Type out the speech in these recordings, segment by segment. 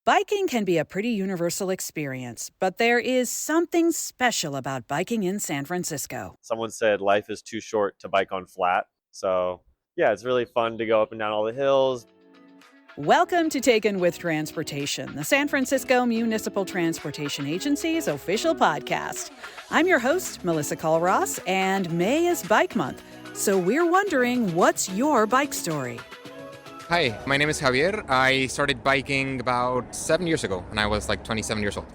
Biking can be a pretty universal experience, but there is something special about biking in San Francisco. Someone said life is too short to bike on flat. So yeah, it's really fun to go up and down all the hills. Welcome to Taken with Transportation, the San Francisco Municipal Transportation Agency's official podcast. I'm your host, Melissa Colross, and May is Bike Month. So we're wondering, what's your bike story? Hi, my name is Javier. I started biking about 7 years ago, and I was like 27 years old.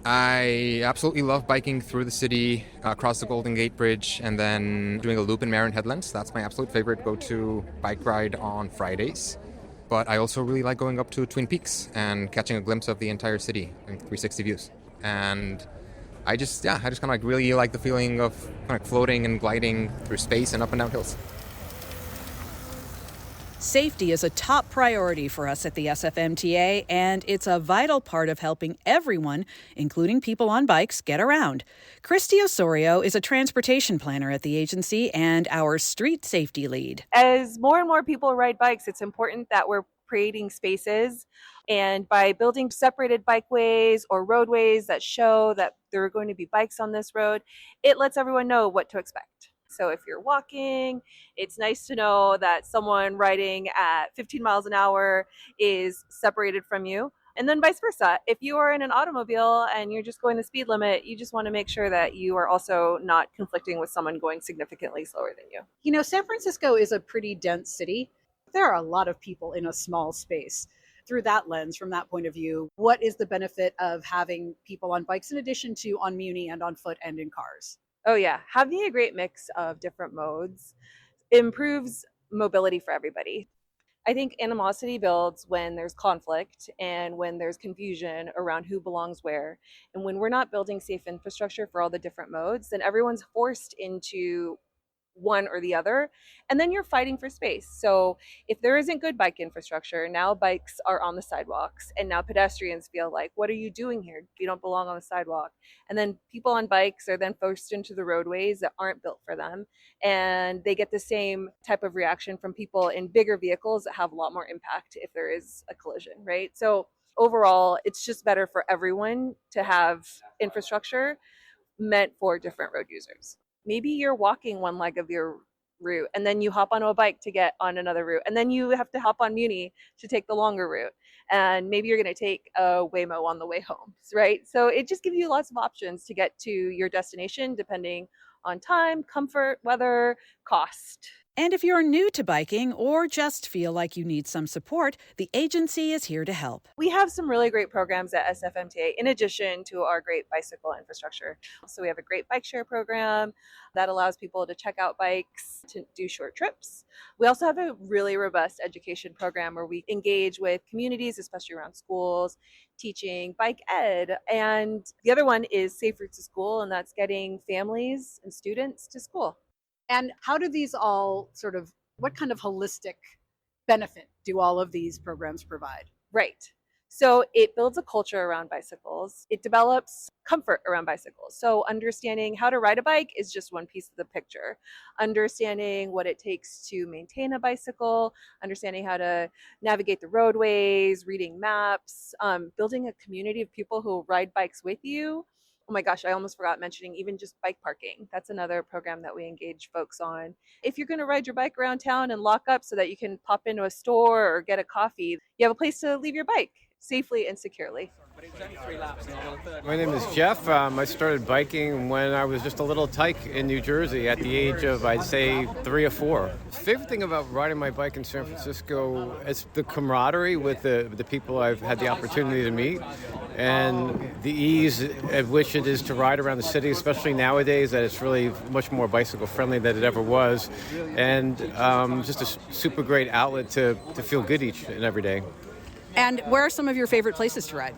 I absolutely love biking through the city, across the Golden Gate Bridge, and then doing a loop in Mirian Headlands. That's my absolute favorite go-to bike ride on Fridays. But I also really like going up to Twin Peaks and catching a glimpse of the entire city in 360 views. And I just kind of like really like the feeling of kind of floating and gliding through space and up and down hills. Safety is a top priority for us at the SFMTA, and it's a vital part of helping everyone, including people on bikes, get around. Christy Osorio is a transportation planner at the agency and our street safety lead. As more and more people ride bikes, it's important that we're creating spaces, and by building separated bikeways or roadways that show that there are going to be bikes on this road, it lets everyone know what to expect. So if you're walking, it's nice to know that someone riding at 15 miles an hour is separated from you. And then vice versa. If you are in an automobile and you're just going the speed limit, you just want to make sure that you are also not conflicting with someone going significantly slower than you. You know, San Francisco is a pretty dense city. There are a lot of people in a small space. Through that lens, from that point of view, what is the benefit of having people on bikes in addition to on Muni and on foot and in cars? Oh yeah, having a great mix of different modes improves mobility for everybody. I think animosity builds when there's conflict and when there's confusion around who belongs where. And when we're not building safe infrastructure for all the different modes, then everyone's forced into one or the other, and then you're fighting for space. So if there isn't good bike infrastructure, now bikes are on the sidewalks, and now pedestrians feel like, what are you doing here? You don't belong on the sidewalk. And then people on bikes are then forced into the roadways that aren't built for them, and they get the same type of reaction from people in bigger vehicles that have a lot more impact if there is a collision, right? So overall, it's just better for everyone to have infrastructure meant for different road users. Maybe you're walking one leg of your route and then you hop onto a bike to get on another route. And then you have to hop on Muni to take the longer route. And maybe you're going to take a Waymo on the way home, right? So it just gives you lots of options to get to your destination depending on time, comfort, weather, cost. And if you're new to biking or just feel like you need some support, the agency is here to help. We have some really great programs at SFMTA in addition to our great bicycle infrastructure. So we have a great Bikeshare program that allows people to check out bikes to do short trips. We also have a really robust education program where we engage with communities, especially around schools, teaching bike ed. And the other one is Safe Routes to School, and that's getting families and students to school. And how do these all what kind of holistic benefit do all of these programs provide? Right. So it builds a culture around bicycles. It develops comfort around bicycles. So understanding how to ride a bike is just one piece of the picture. Understanding what it takes to maintain a bicycle, understanding how to navigate the roadways, reading maps, building a community of people who ride bikes with you. Oh my gosh, I almost forgot mentioning even just bike parking. That's another program that we engage folks on. If you're going to ride your bike around town and lock up so that you can pop into a store or get a coffee, you have a place to leave your bike safely and securely. My name is Jeff. I started biking when I was just a little tyke in New Jersey at the age of, I'd say, 3 or 4. Favorite thing about riding my bike in San Francisco is the camaraderie with the people I've had the opportunity to meet, and the ease at which it is to ride around the city, especially nowadays that it's really much more bicycle friendly than it ever was, and just a super great outlet to feel good each and every day. And where are some of your favorite places to ride?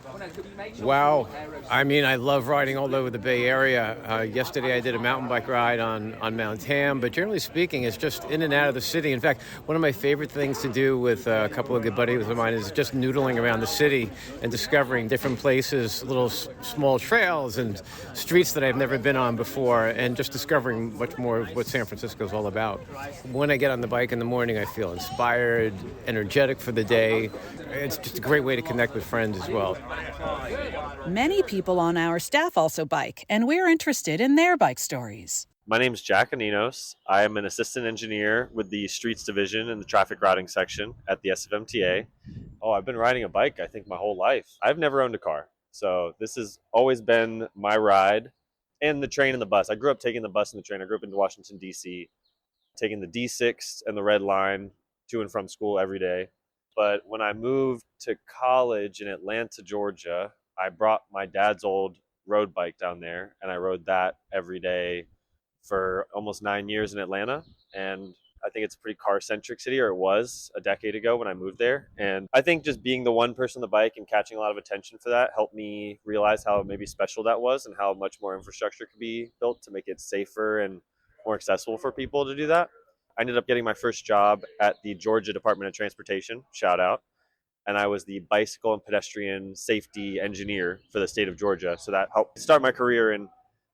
Wow. I mean, I love riding all over the Bay Area. Yesterday I did a mountain bike ride on Mount Tam, but generally speaking, it's just in and out of the city. In fact, one of my favorite things to do with a couple of good buddies of mine is just noodling around the city and discovering different places, little small trails and streets that I've never been on before, and just discovering much more of what San Francisco is all about. When I get on the bike in the morning, I feel inspired, energetic for the day. It's just a great way to connect with friends as well. Many people on our staff also bike, and we're interested in their bike stories. My name is Jack Anninos. I am an assistant engineer with the Streets Division in the Traffic Routing section at the SFMTA. Oh, I've been riding a bike, I think, my whole life. I've never owned a car, so this has always been my ride. And the train and the bus. I grew up taking the bus and the train. I grew up in Washington, D.C., taking the D6 and the Red Line to and from school every day. But when I moved to college in Atlanta, Georgia, I brought my dad's old road bike down there, and I rode that every day for almost 9 years in Atlanta. And I think it's a pretty car-centric city, or it was a decade ago when I moved there. And I think just being the one person on the bike and catching a lot of attention for that helped me realize how maybe special that was and how much more infrastructure could be built to make it safer and more accessible for people to do that. I ended up getting my first job at the Georgia Department of Transportation, shout out. And I was the bicycle and pedestrian safety engineer for the state of Georgia. So that helped start my career in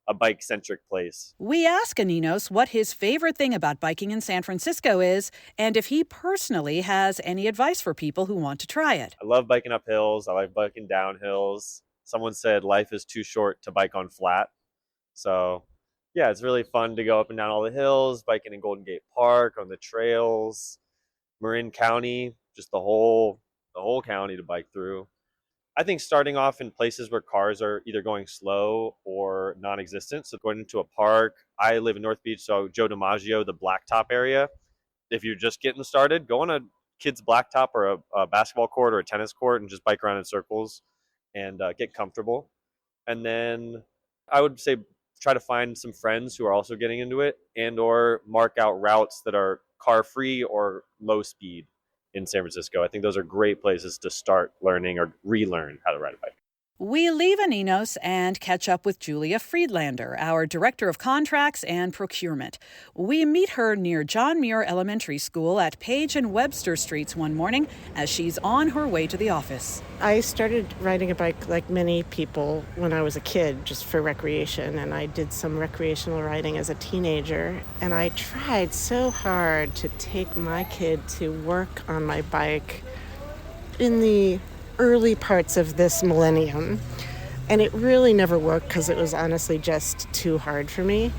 a bike-centric place. We ask Anninos what his favorite thing about biking in San Francisco is, and if he personally has any advice for people who want to try it. I love biking up hills. I like biking down hills. Someone said life is too short to bike on flat. So yeah, it's really fun to go up and down all the hills, biking in Golden Gate Park, on the trails, Marin County, just the whole county to bike through. I think starting off in places where cars are either going slow or non-existent. So going into a park, I live in North Beach, so Joe DiMaggio, the blacktop area. If you're just getting started, go on a kid's blacktop or a basketball court or a tennis court and just bike around in circles and get comfortable. And then I would say try to find some friends who are also getting into it and or mark out routes that are car-free or low speed in San Francisco. I think those are great places to start learning or relearn how to ride a bike. We leave Anninos and catch up with Julia Friedlander, our Director of Contracts and Procurement. We meet her near John Muir Elementary School at Page and Webster Streets one morning as she's on her way to the office. I started riding a bike like many people when I was a kid, just for recreation, and I did some recreational riding as a teenager, and I tried so hard to take my kid to work on my bike in the early parts of this millennium, and it really never worked because it was honestly just too hard for me.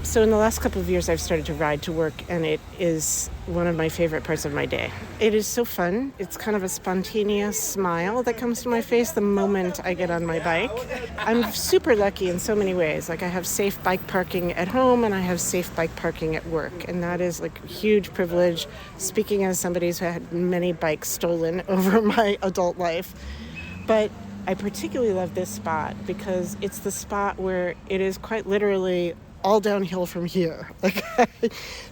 So in the last couple of years I've started to ride to work, and it is one of my favorite parts of my day. It is so fun. It's kind of a spontaneous smile that comes to my face the moment I get on my bike. I'm super lucky in so many ways. Like, I have safe bike parking at home and I have safe bike parking at work, and that is like a huge privilege, speaking as somebody who's had many bikes stolen over my adult life. But I particularly love this spot because it's the spot where it is quite literally all downhill from here.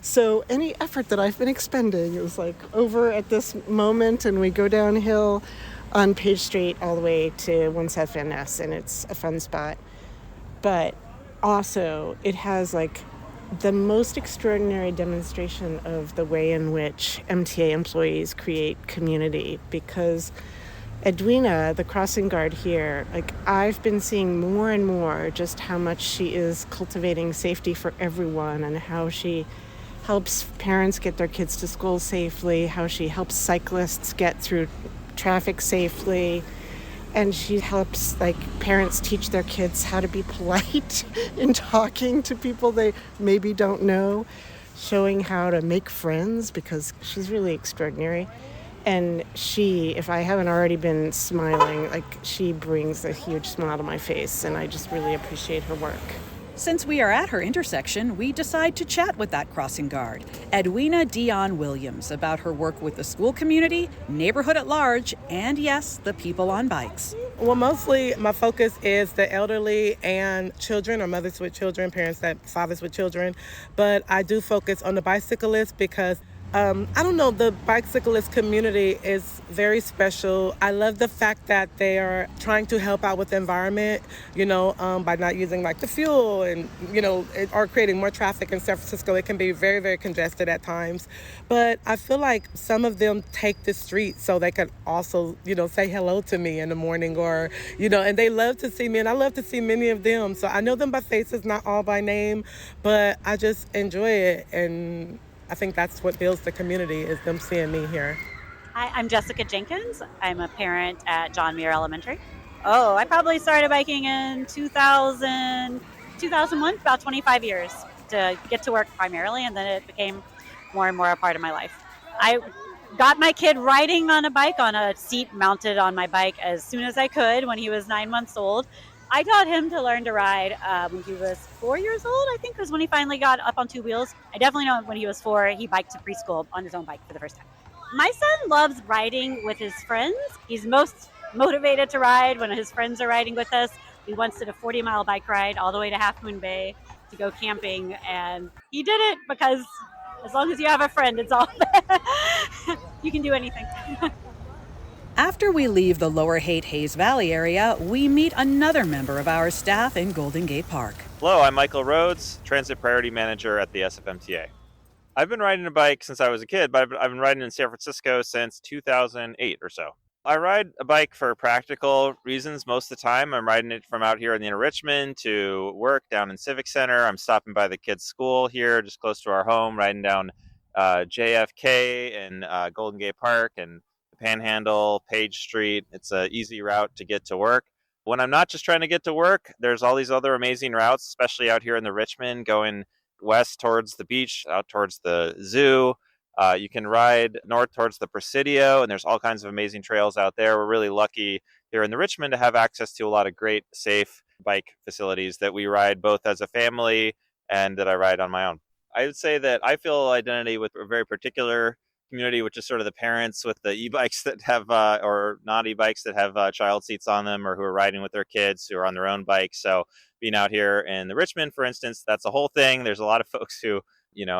So any effort that I've been expending is like over at this moment, and we go downhill on Page Street all the way to 1 South Van Ness, and it's a fun spot. But also it has like the most extraordinary demonstration of the way in which MTA employees create community, because Eddewina, the crossing guard here, like, I've been seeing more and more just how much she is cultivating safety for everyone, and how she helps parents get their kids to school safely, how she helps cyclists get through traffic safely, and she helps like parents teach their kids how to be polite in talking to people they maybe don't know, showing how to make friends, because she's really extraordinary. And she, if I haven't already been smiling, like, she brings a huge smile to my face, and I just really appreciate her work. Since we are at her intersection, we decide to chat with that crossing guard, Eddewina Dion Williams, about her work with the school community, neighborhood at large, and yes, the people on bikes. Well, mostly my focus is the elderly and children, or mothers with children, fathers with children. But I do focus on the bicyclists because I don't know, the bicyclist community is very special. I love the fact that they are trying to help out with the environment, by not using like the fuel and, or creating more traffic in San Francisco. It can be very, very congested at times. But I feel like some of them take the street so they can also, say hello to me in the morning, or, and they love to see me, and I love to see many of them. So I know them by faces, not all by name, but I just enjoy it. And I think that's what builds the community, is them seeing me here. Hi, I'm Jessica Jenkins. I'm a parent at John Muir Elementary. Oh, I probably started biking in 2001, about 25 years to get to work primarily, and then it became more and more a part of my life. I got my kid riding on a bike on a seat mounted on my bike as soon as I could when he was 9 months old. I taught him to learn to ride when he was 4 years old, I think, was when he finally got up on two wheels. I definitely know when he was 4, he biked to preschool on his own bike for the first time. My son loves riding with his friends. He's most motivated to ride when his friends are riding with us. We once did a 40-mile bike ride all the way to Half Moon Bay to go camping, and he did it because as long as you have a friend, it's all you can do anything. After we leave the Lower Haight-Hayes Valley area, we meet another member of our staff in Golden Gate Park. Hello, I'm Michael Rhodes, Transit Priority Manager at the SFMTA. I've been riding a bike since I was a kid, but I've been riding in San Francisco since 2008 or so. I ride a bike for practical reasons most of the time. I'm riding it from out here in the inner Richmond to work down in Civic Center. I'm stopping by the kids' school here just close to our home, riding down JFK and Golden Gate Park and Panhandle, Page Street. It's an easy route to get to work. When I'm not just trying to get to work, there's all these other amazing routes, especially out here in the Richmond, going west towards the beach, out towards the zoo. You can ride north towards the Presidio, and there's all kinds of amazing trails out there. We're really lucky here in the Richmond to have access to a lot of great, safe bike facilities that we ride both as a family and that I ride on my own. I would say that I feel identity with a very particular community, which is sort of the parents with the e-bikes that have, or not e-bikes that have child seats on them, or who are riding with their kids who are on their own bikes. So being out here in the Richmond, for instance, that's a whole thing. There's a lot of folks who,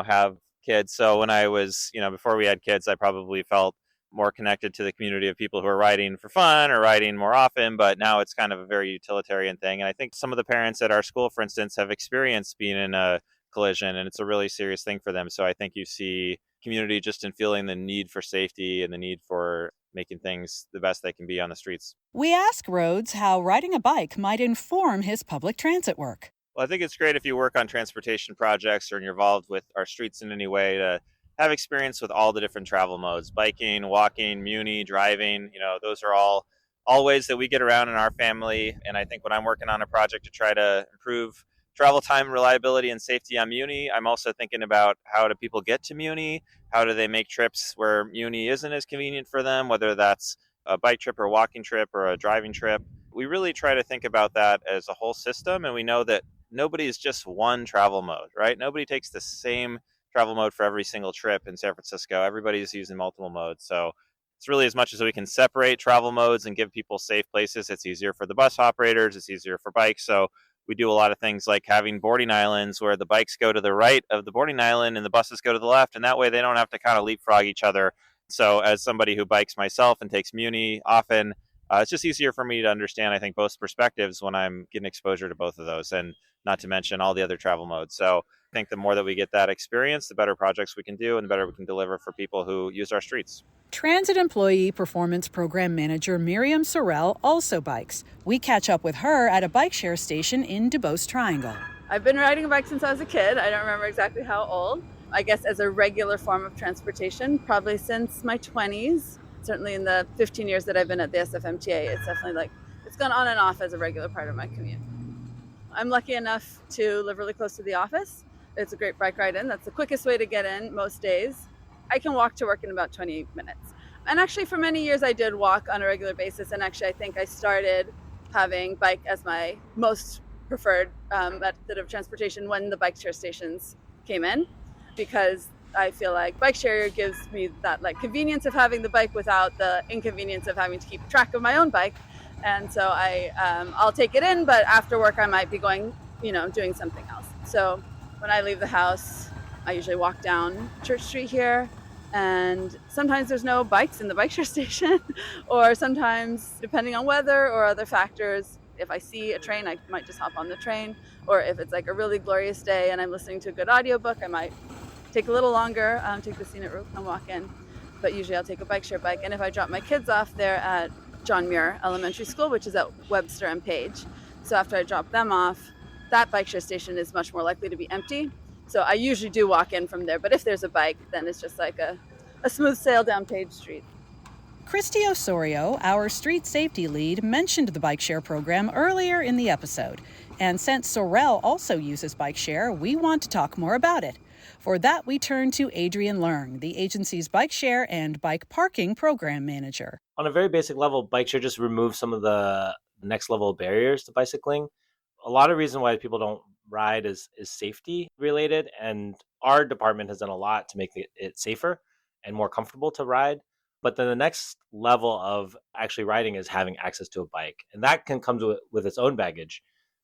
have kids. So when I was, before we had kids, I probably felt more connected to the community of people who are riding for fun or riding more often. But now it's kind of a very utilitarian thing. And I think some of the parents at our school, for instance, have experienced being in a collision, and it's a really serious thing for them. So I think you see community just in feeling the need for safety and the need for making things the best they can be on the streets. We ask Rhodes how riding a bike might inform his public transit work. Well, I think it's great if you work on transportation projects or you're involved with our streets in any way to have experience with all the different travel modes: biking, walking, muni, driving. Those are all ways that we get around in our family. And I think when I'm working on a project to try to improve travel time, reliability, and safety on Muni, I'm also thinking about how do people get to Muni? How do they make trips where Muni isn't as convenient for them, whether that's a bike trip or a walking trip or a driving trip? We really try to think about that as a whole system, and we know that nobody is just one travel mode, right? Nobody takes the same travel mode for every single trip in San Francisco. Everybody's using multiple modes. So it's really, as much as we can separate travel modes and give people safe places, it's easier for the bus operators, it's easier for bikes. So we do a lot of things like having boarding islands where the bikes go to the right of the boarding island and the buses go to the left, and that way they don't have to kind of leapfrog each other. So as somebody who bikes myself and takes Muni often, it's just easier for me to understand, I think, both perspectives when I'm getting exposure to both of those, and not to mention all the other travel modes. So I think the more that we get that experience, the better projects we can do and the better we can deliver for people who use our streets. Transit Employee Performance Program Manager Miriam Sorrell also bikes. We catch up with her at a Bikeshare station in Duboce Triangle. I've been riding a bike since I was a kid. I don't remember exactly how old. I guess as a regular form of transportation, probably since my 20s. Certainly in the 15 years that I've been at the SFMTA, it's definitely it's gone on and off as a regular part of my commute. I'm lucky enough to live really close to the office. It's a great bike ride in. That's the quickest way to get in most days. I can walk to work in about 20 minutes. And actually for many years I did walk on a regular basis, and actually I think I started having bike as my most preferred method of transportation when the Bikeshare stations came in, because I feel like Bikeshare gives me that convenience of having the bike without the inconvenience of having to keep track of my own bike. And so I'll take it in, but after work I might be going, doing something else. So when I leave the house, I usually walk down Church Street here, and sometimes there's no bikes in the Bikeshare station, or sometimes, depending on weather or other factors, if I see a train, I might just hop on the train, or if it's a really glorious day and I'm listening to a good audiobook, I might take a little longer, take the scenic route and walk in. But usually I'll take a Bikeshare bike, and if I drop my kids off there at John Muir Elementary School, which is at Webster and Page, so after I drop them off, that Bikeshare station is much more likely to be empty. So I usually do walk in from there, but if there's a bike, then it's just a smooth sail down Page Street. Christy Osorio, our street safety lead, mentioned the Bikeshare program earlier in the episode. And since Sorrell also uses Bikeshare, we want to talk more about it. For that, we turn to Adrian Leung, the agency's Bikeshare and bike parking program manager. On a very basic level, Bikeshare just removes some of the next level barriers to bicycling. A lot of reason why people don't ride is safety related, and our department has done a lot to make it safer and more comfortable to ride. But then the next level of actually riding is having access to a bike, and that can come with its own baggage.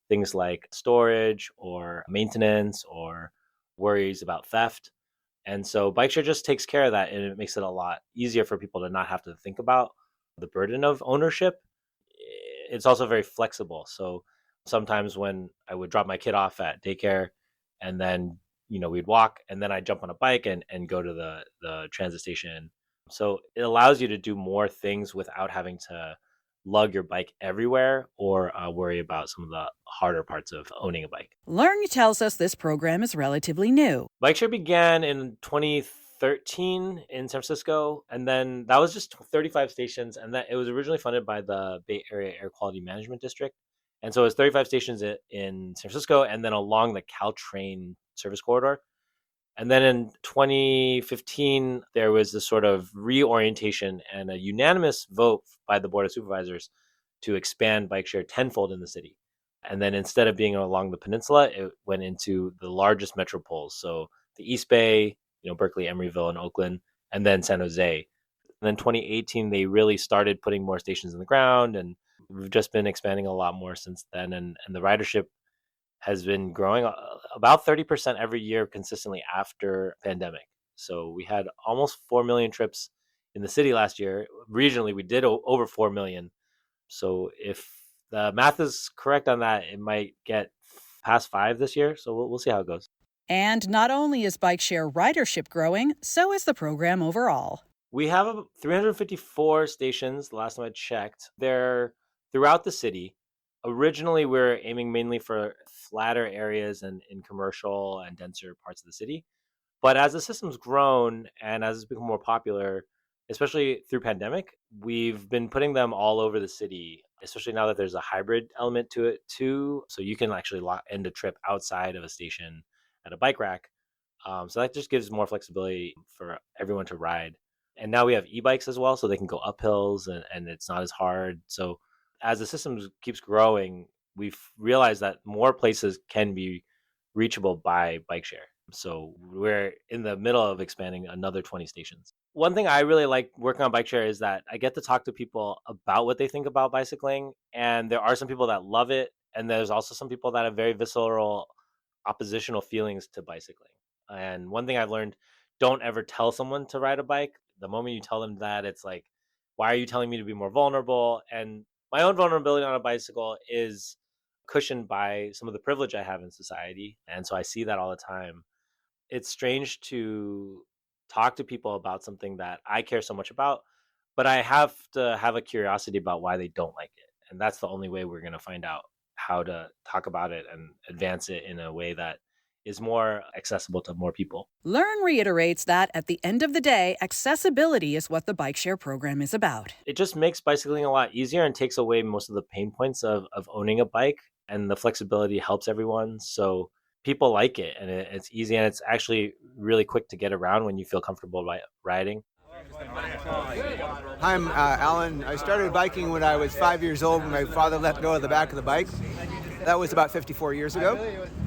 Things like storage or maintenance or worries about theft. And so Bikeshare just takes care of that, and it makes it a lot easier for people to not have to think about the burden of ownership. It's also very flexible. So sometimes when I would drop my kid off at daycare and then, we'd walk, and then I'd jump on a bike and go to the transit station. So it allows you to do more things without having to lug your bike everywhere or worry about some of the harder parts of owning a bike. Leung tells us this program is relatively new. Bikeshare began in 2013 in San Francisco, and then that was just 35 stations, and that it was originally funded by the Bay Area Air Quality Management District. And so it was 35 stations in San Francisco and then along the Caltrain service corridor. And then in 2015, there was this sort of reorientation and a unanimous vote by the Board of Supervisors to expand Bikeshare tenfold in the city. And then instead of being along the peninsula, it went into the largest metropoles. So the East Bay, Berkeley, Emeryville, and Oakland, and then San Jose. And then 2018, they really started putting more stations in the ground, and we've just been expanding a lot more since then. And the ridership has been growing about 30% every year consistently after pandemic. So we had almost 4 million trips in the city last year. Regionally, we did over 4 million. So if the math is correct on that, it might get past 5 this year. So we'll see how it goes. And not only is Bikeshare ridership growing, so is the program overall. We have 354 stations, the last time I checked. They're throughout the city. Originally, we were aiming mainly for flatter areas and in commercial and denser parts of the city. But as the system's grown and as it's become more popular, especially through pandemic, we've been putting them all over the city, especially now that there's a hybrid element to it too. So you can actually end a trip outside of a station at a bike rack. So that just gives more flexibility for everyone to ride. And now we have e-bikes as well, so they can go up hills and it's not as hard. So as the system keeps growing, we've realized that more places can be reachable by Bikeshare. So we're in the middle of expanding another 20 stations. One thing I really like working on Bikeshare is that I get to talk to people about what they think about bicycling. And there are some people that love it. And there's also some people that have very visceral oppositional feelings to bicycling. And one thing I've learned, don't ever tell someone to ride a bike. The moment you tell them that, it's like, why are you telling me to be more vulnerable? And my own vulnerability on a bicycle is cushioned by some of the privilege I have in society. And so I see that all the time. It's strange to talk to people about something that I care so much about, but I have to have a curiosity about why they don't like it. And that's the only way we're going to find out how to talk about it and advance it in a way that is more accessible to more people. Leung reiterates that at the end of the day, accessibility is what the Bikeshare program is about. It just makes bicycling a lot easier and takes away most of the pain points of owning a bike, and the flexibility helps everyone. So people like it, and it's easy, and it's actually really quick to get around when you feel comfortable riding. Hi, I'm Alan. I started biking when I was 5 years old when my father let go of the back of the bike. That was about 54 years ago.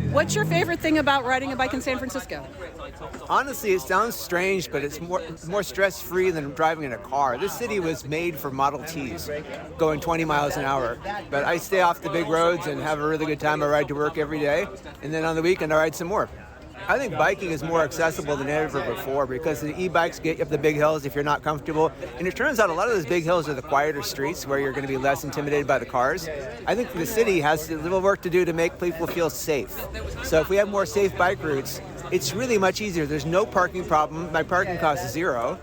What's your favorite thing about riding a bike in San Francisco? Honestly, it sounds strange, but it's more stress-free than driving in a car. This city was made for Model Ts, going 20 miles an hour. But I stay off the big roads and have a really good time. I ride to work every day, and then on the weekend I ride some more. I think biking is more accessible than ever before because the e-bikes get you up the big hills if you're not comfortable. And it turns out a lot of those big hills are the quieter streets where you're going to be less intimidated by the cars. I think the city has a little work to do to make people feel safe. So if we have more safe bike routes, it's really much easier. There's no parking problem. My parking cost is $0.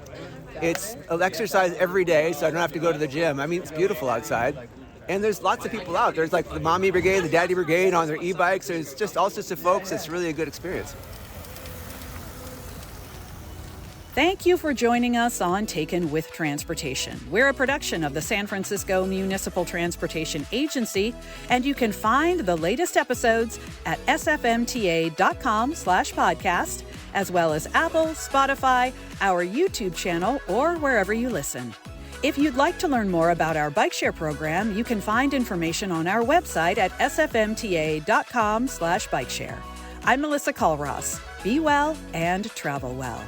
It's exercise every day, so I don't have to go to the gym. I mean, it's beautiful outside. And there's lots of people out. There's like the mommy brigade, the daddy brigade on their e-bikes. There's just all sorts of folks. It's really a good experience. Thank you for joining us on Taken with Transportation. We're a production of the San Francisco Municipal Transportation Agency, and you can find the latest episodes at sfmta.com/podcast, as well as Apple, Spotify, our YouTube channel, or wherever you listen. If you'd like to learn more about our Bikeshare program, you can find information on our website at sfmta.com/bikeshare. I'm Melissa Culross. Be well and travel well.